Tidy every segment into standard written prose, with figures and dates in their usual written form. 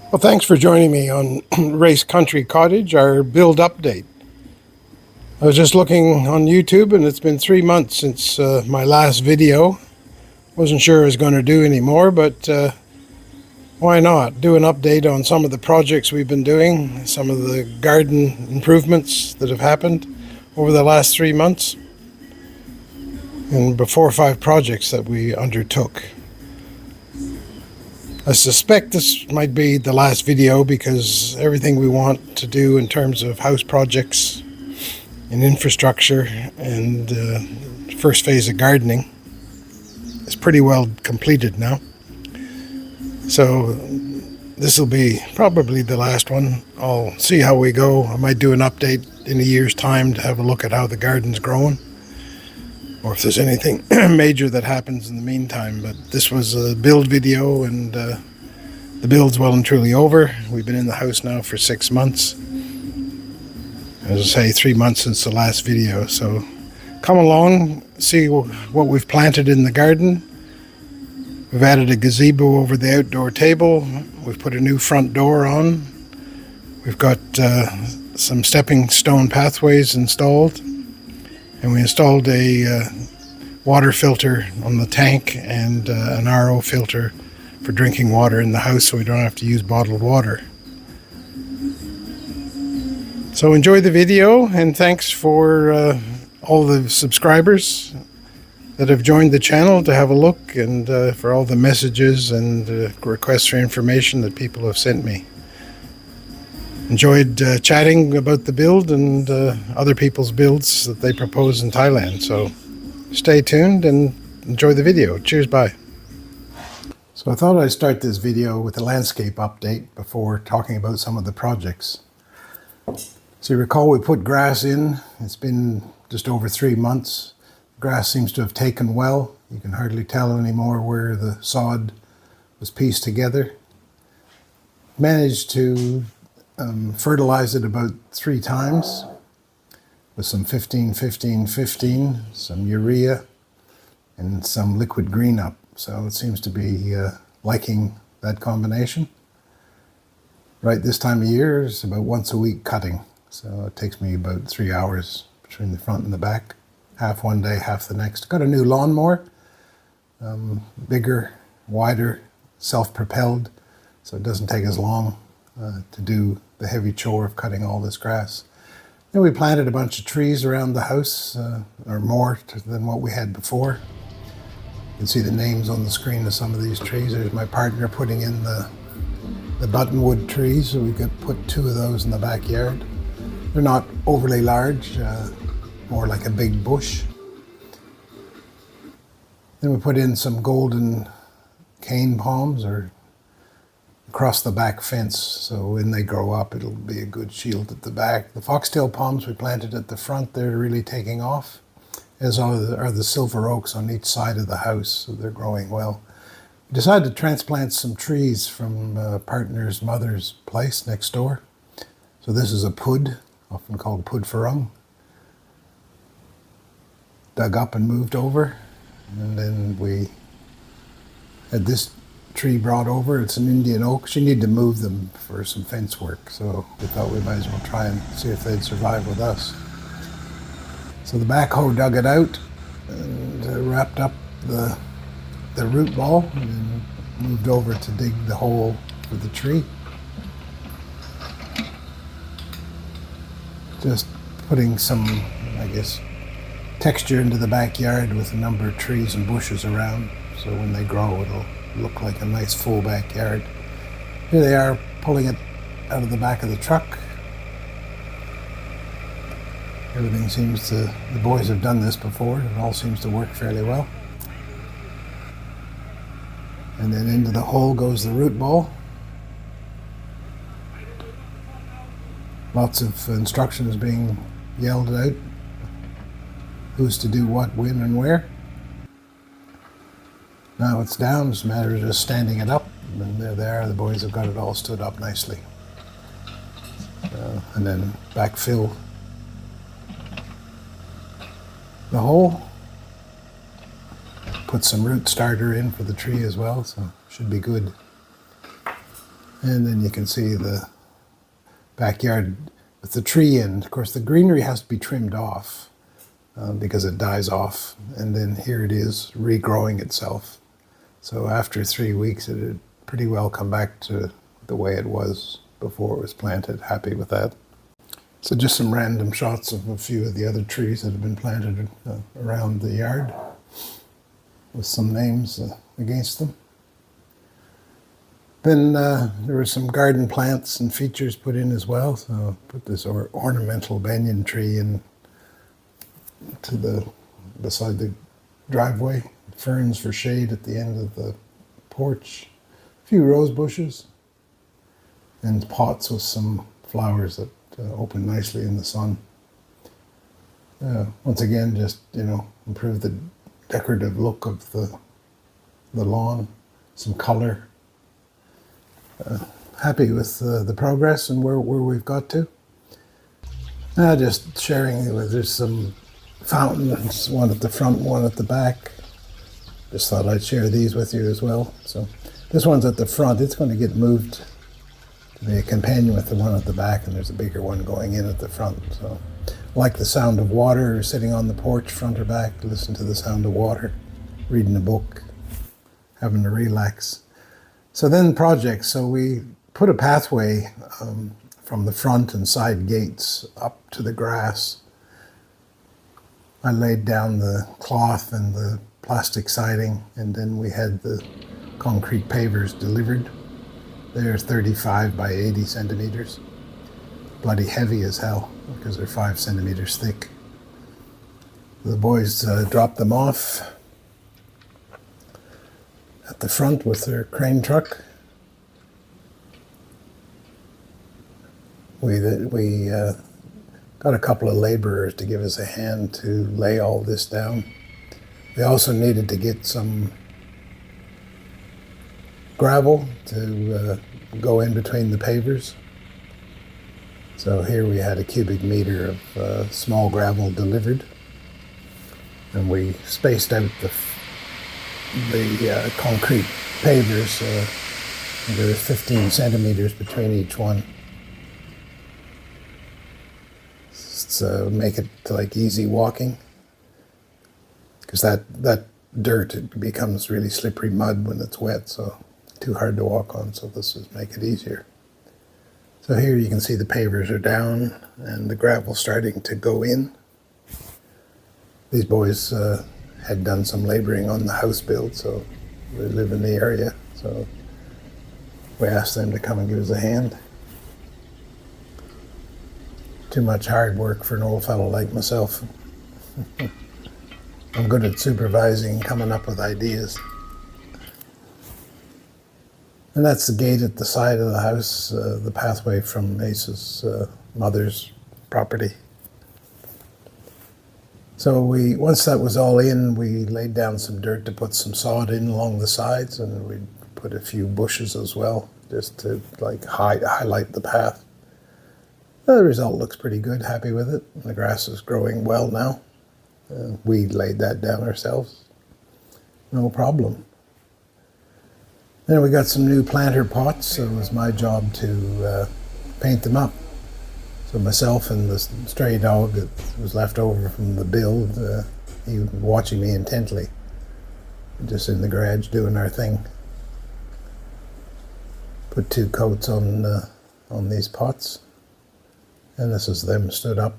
Well, thanks for joining me on Race Country Cottage, our build update. I was just looking on YouTube and it's been 3 months since my last video. Wasn't sure I was going to do any more, but why not? Do an update on some of the projects we've been doing, some of the garden improvements that have happened over the last 3 months, and 4 or 5 projects that we undertook. I suspect this might be the last video because everything we want to do in terms of house projects and infrastructure and first phase of gardening is pretty well completed now. So this will be probably the last one. I'll see how we go. I might do an update in a year's time to have a look at how the garden's growing, or if there's anything major that happens in the meantime. But this was a build video, and the build's well and truly over. We've been in the house now for 6 months. As I say, 3 months since the last video. So come along, see what we've planted in the garden. We've added a gazebo over the outdoor table. We've put a new front door on. We've got some stepping stone pathways installed. And we installed a water filter on the tank and an RO filter for drinking water in the house, so we don't have to use bottled water. So enjoy the video, and thanks for all the subscribers that have joined the channel to have a look, and for all the messages and requests for information that people have sent me. Enjoyed chatting about the build and other people's builds that they propose in Thailand. So stay tuned and enjoy the video. Cheers, bye. So I thought I'd start this video with a landscape update before talking about some of the projects. So you recall we put grass in. It's been just over 3 months. Grass seems to have taken well. You can hardly tell anymore where the sod was pieced together. Managed to fertilize it about 3 times with some 15-15-15, some urea, and some liquid green up. So it seems to be liking that combination. Right this time of year, it's about once a week cutting. So it takes me about 3 hours between the front and the back. Half one day, half the next. Got a new lawnmower, bigger, wider, self-propelled, so it doesn't take as long to do the heavy chore of cutting all this grass. Then we planted a bunch of trees around the house, or more than what we had before. You can see the names on the screen of some of these trees. There's my partner putting in the buttonwood trees, so we could put 2 of those in the backyard. They're not overly large, more like a big bush. Then we put in some golden cane palms or across the back fence, so when they grow up it'll be a good shield at the back. The foxtail palms we planted at the front, they're really taking off, as are the silver oaks on each side of the house, so they're growing well. We decided to transplant some trees from partner's mother's place next door. So this is a pud, often called pud farung. Dug up and moved over, and then we had this tree brought over. It's an Indian oak. She needed to move them for some fence work, so we thought we might as well try and see if they'd survive with us. So the backhoe dug it out and wrapped up the root ball and then moved over to dig the hole for the tree. Just putting some, I guess, texture into the backyard with a number of trees and bushes around, so when they grow it'll look like a nice full backyard. Here they are pulling it out of the back of the truck. Everything seems to, the boys have done this before, it all seems to work fairly well. And then into the hole goes the root ball. Lots of instructions being yelled out. Who's to do what, when, and where. Now it's down, it's a matter of just standing it up, and there they are, the boys have got it all stood up nicely. And then backfill the hole. Put some root starter in for the tree as well, so should be good. And then you can see the backyard with the tree in. Of course, the greenery has to be trimmed off because it dies off. And then here it is regrowing itself. So after 3 weeks, it had pretty well come back to the way it was before it was planted. Happy with that. So just some random shots of a few of the other trees that have been planted around the yard with some names against them. Then there were some garden plants and features put in as well. So I put this ornamental banyan tree in beside the driveway. Ferns for shade at the end of the porch. A few rose bushes. And pots with some flowers that open nicely in the sun. Once again, just, improve the decorative look of the lawn. Some color. Happy with the progress and where we've got to. Just sharing, there's some fountains, one at the front, one at the back. Just thought I'd share these with you as well. So this one's at the front. It's going to get moved to be a companion with the one at the back, and there's a bigger one going in at the front. So I like the sound of water, sitting on the porch, front or back, listen to the sound of water, reading a book, having to relax. So then projects. So we put a pathway from the front and side gates up to the grass. I laid down the cloth and the plastic siding, and then we had the concrete pavers delivered. They're 35 by 80 centimeters. Bloody heavy as hell because they're 5 centimeters thick. The boys dropped them off at the front with their crane truck. We got a couple of laborers to give us a hand to lay all this down. We also needed to get some gravel to go in between the pavers. So here we had a cubic meter of small gravel delivered, and we spaced out the concrete pavers. There was 15 centimeters between each one. So make it like easy walking, because that dirt, it becomes really slippery mud when it's wet, so too hard to walk on. So this is make it easier. So here you can see the pavers are down and the gravel starting to go in. These boys had done some laboring on the house build, so they live in the area. So we asked them to come and give us a hand. Too much hard work for an old fellow like myself. I'm good at supervising, coming up with ideas. And that's the gate at the side of the house, the pathway from Ace's mother's property. So once that was all in, we laid down some dirt to put some sod in along the sides, and we put a few bushes as well, just to highlight the path. The result looks pretty good, happy with it. The grass is growing well now. We laid that down ourselves. No problem. Then we got some new planter pots, so it was my job to paint them up. So myself and the stray dog that was left over from the build, he was watching me intently, just in the garage doing our thing. Put 2 coats on these pots. And this is them stood up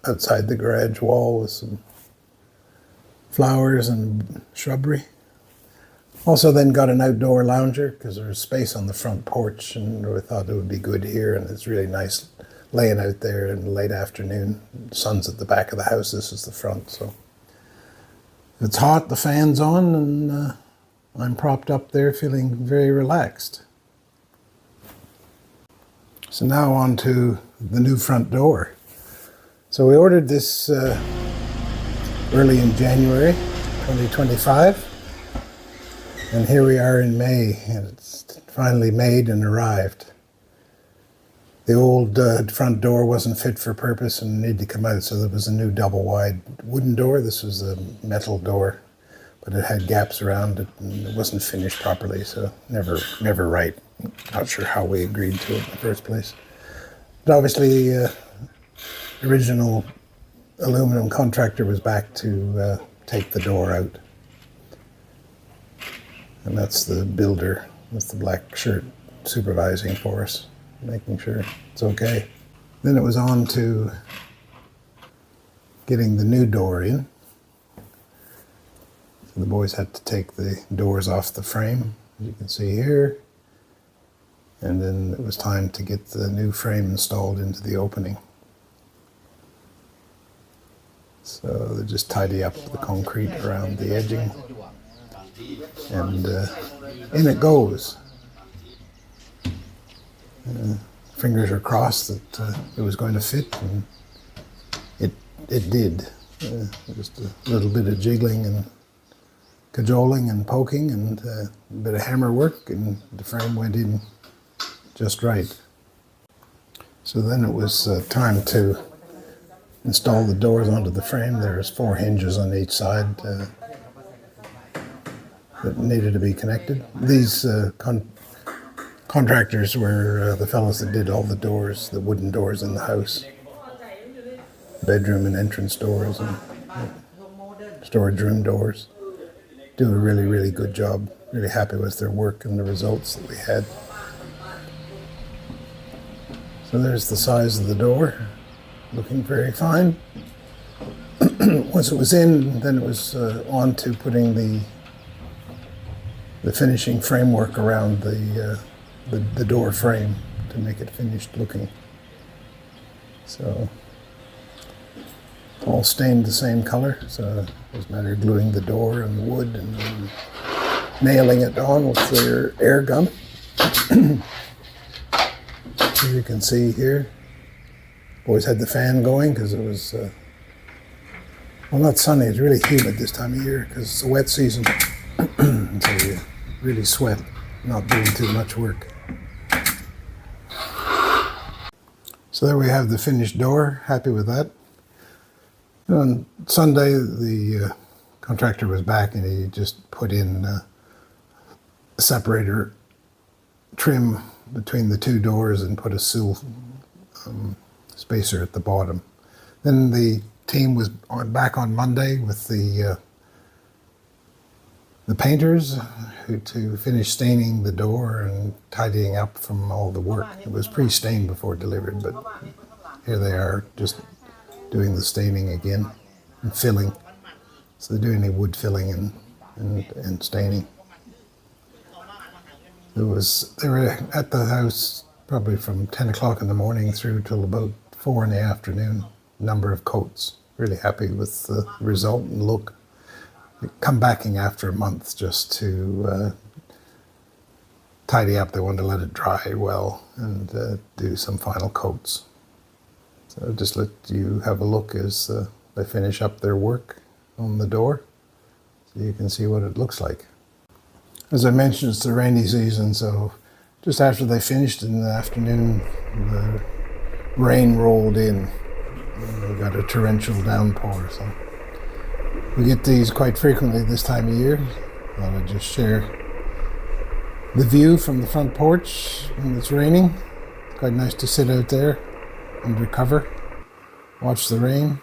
outside the garage wall with some flowers and shrubbery. Also then got an outdoor lounger because there was space on the front porch, and we thought it would be good here, and it's really nice laying out there in the late afternoon. The sun's at the back of the house, this is the front. So it's hot, the fan's on, and I'm propped up there feeling very relaxed. So now on to the new front door. So we ordered this early in January 2025, and here we are in May, and it's finally made and arrived. The old front door wasn't fit for purpose and needed to come out, so there was a new double wide wooden door. This was a metal door, but it had gaps around it and it wasn't finished properly, so never right. Not sure how we agreed to it in the first place. But obviously, the original aluminum contractor was back to take the door out. And that's the builder with the black shirt supervising for us, making sure it's okay. Then it was on to getting the new door in. So the boys had to take the doors off the frame, as you can see here. And then it was time to get the new frame installed into the opening. So they just tidy up the concrete around the edging. And in it goes. Fingers are crossed that it was going to fit, and it did. Just a little bit of jiggling and cajoling and poking and a bit of hammer work, and the frame went in just right. So then it was time to install the doors onto the frame. There's 4 hinges on each side that needed to be connected. These contractors were the fellows that did all the doors, the wooden doors in the house. Bedroom and entrance doors and storage room doors. Do a really good job. Really happy with their work and the results that we had. So there's the size of the door, looking very fine. Once it was in, then it was on to putting the finishing framework around the door frame to make it finished looking. So all stained the same color, so it was a matter of gluing the door and the wood and then nailing it on with their air gun. As you can see here, boys had the fan going because it was, well, not sunny, it's really humid this time of year because it's a wet season. So you really sweat, not doing too much work. So there we have the finished door, happy with that. On Sunday, the contractor was back and he just put in a separator trim between the 2 doors and put a sill spacer at the bottom. Then the team was back on Monday with the painters to finish staining the door and tidying up from all the work. It was pre-stained before delivered, but here they are just doing the staining again and filling. So they're doing the wood filling and staining. They were at the house probably from 10 o'clock in the morning through till about 4 in the afternoon. Number of coats. Really happy with the result and look. They come back in after a month just to tidy up. They wanted to let it dry well and do some final coats. So I'll just let you have a look as they finish up their work on the door so you can see what it looks like. As I mentioned, it's the rainy season, so just after they finished in the afternoon, the rain rolled in. We got a torrential downpour, so we get these quite frequently this time of year. Thought I'd just share the view from the front porch when it's raining. It's quite nice to sit out there under cover, watch the rain.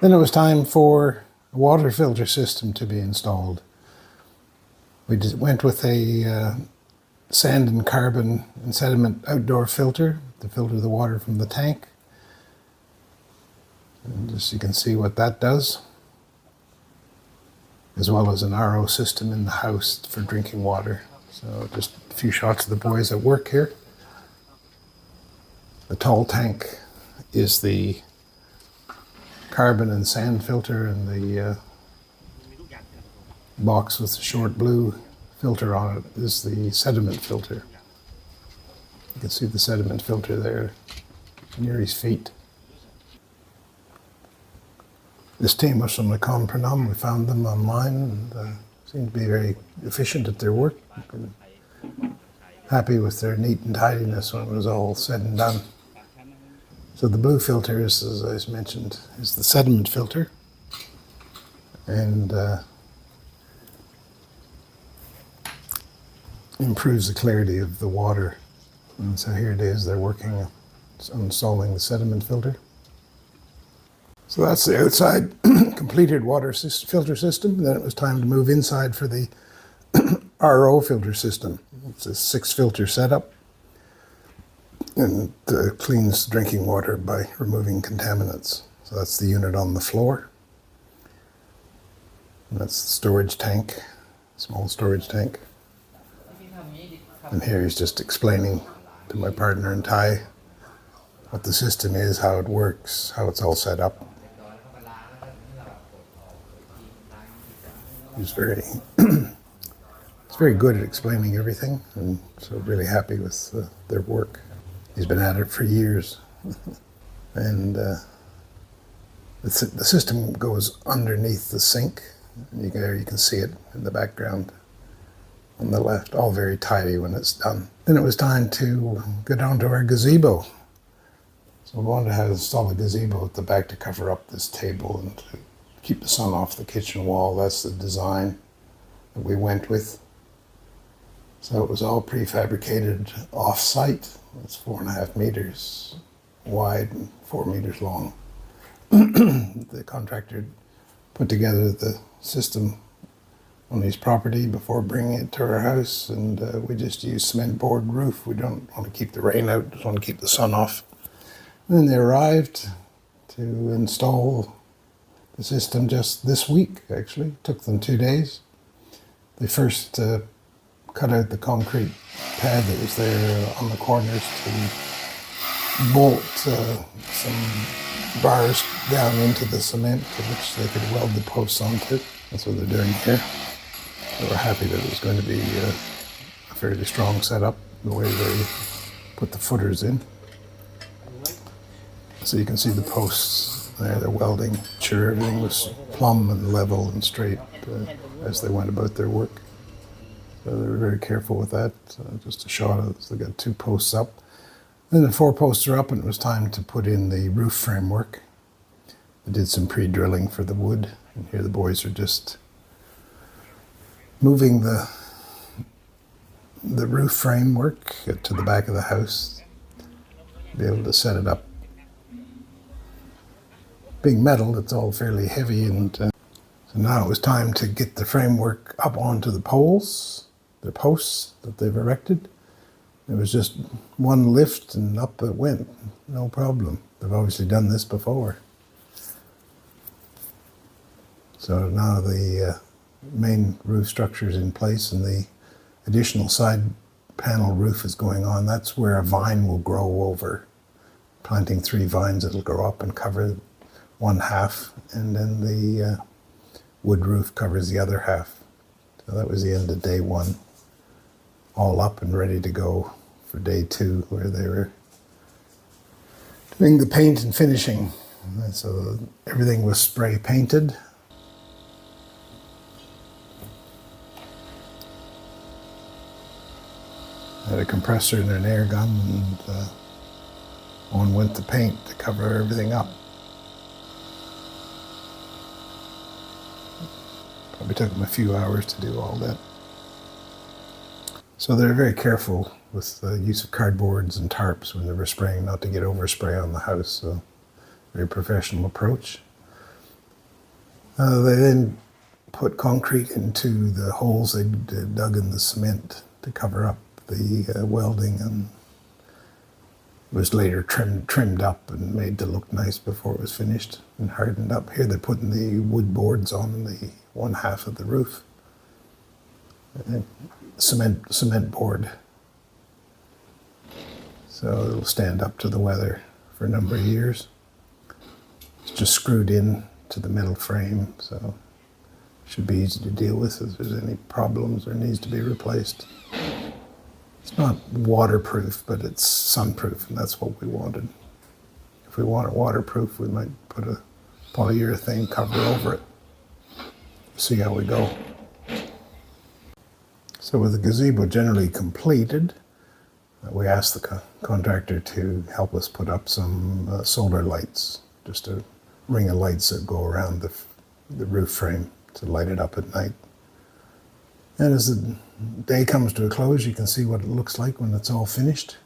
Then it was time for a water filter system to be installed. We just went with a sand and carbon and sediment outdoor filter to filter the water from the tank. And just you can see what that does, as well as an RO system in the house for drinking water. So just a few shots of the boys at work here. The tall tank is the carbon and sand filter, and the box with the short blue filter on it is the sediment filter. You can see the sediment filter there near his feet. This team was from Nakhon Phanom. We found them online and seemed to be very efficient at their work. Happy with their neat and tidiness when it was all said and done. So the blue filter is, as I mentioned, is the sediment filter. And improves the clarity of the water. And so here it is, they're working on installing the sediment filter. So that's the outside completed water filter system. Then it was time to move inside for the RO filter system. It's a 6-filter setup, and it cleans drinking water by removing contaminants. So that's the unit on the floor. And that's the storage tank, small storage tank. And here he's just explaining to my partner in Thai what the system is, how it works, how it's all set up. He's very good at explaining everything, and so really happy with their work. He's been at it for years. And the system goes underneath the sink. And you can see it in the background on the left, all very tidy when it's done. Then it was time to go down to our gazebo. So we wanted to install a gazebo at the back to cover up this table and to keep the sun off the kitchen wall. That's the design that we went with. So it was all prefabricated off-site. It's 4.5 meters wide and 4 meters long. The contractor put together the system on his property before bringing it to our house, and we just use cement board roof. We don't want to keep the rain out, just want to keep the sun off. And then they arrived to install the system just this week, actually. It took them 2 days. They first cut out the concrete pad that was there on the corners to bolt some bars down into the cement to which they could weld the posts onto. That's what they're doing here. They were happy that it was going to be a fairly strong setup, the way they put the footers in. So you can see the posts there, they're welding. Sure, everything was plumb and level and straight as they went about their work. So they were very careful with that. Just a shot of, so they got 2 posts up. Then the 4 posts are up, and it was time to put in the roof framework. I did some pre-drilling for the wood, and here the boys are just moving the roof framework to the back of the house, be able to set it up. Being metal, it's all fairly heavy, and so now it was time to get the framework up onto the poles, the posts that they've erected. It was just one lift and up it went, no problem. They've obviously done this before. So now the main roof structure is in place, and the additional side panel roof is going on. That's where a vine will grow over. Planting 3 vines, it'll grow up and cover one half, and then the wood roof covers the other half. So that was the end of day 1. All up and ready to go for day 2, where they were doing the paint and finishing. And so everything was spray painted. Had a compressor and an air gun, and on went the paint to cover everything up. Probably took them a few hours to do all that. So they're very careful with the use of cardboards and tarps when they were spraying, not to get overspray on the house. So very professional approach. They then put concrete into the holes they dug in the cement to cover up the welding, and it was later trimmed up and made to look nice before it was finished and hardened up. Here they're putting the wood boards on the one half of the roof. Cement board. So it'll stand up to the weather for a number of years. It's just screwed in to the metal frame, so it should be easy to deal with if there's any problems or needs to be replaced. It's not waterproof, but it's sunproof, and that's what we wanted. If we want it waterproof, we might put a polyurethane cover over it. See how we go. So with the gazebo generally completed, we asked the contractor to help us put up some solar lights, just a ring of lights that go around the roof frame to light it up at night. And as the day comes to a close, you can see what it looks like when it's all finished.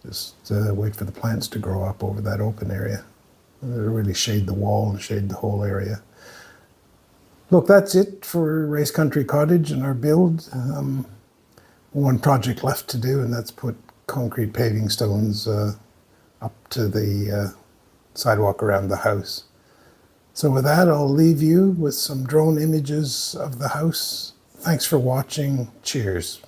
Just wait for the plants to grow up over that open area. It'll really shade the wall and shade the whole area. Look, that's it for Race Country Cottage and our build. One project left to do, and that's put concrete paving stones up to the sidewalk around the house. So with that, I'll leave you with some drone images of the house. Thanks for watching. Cheers.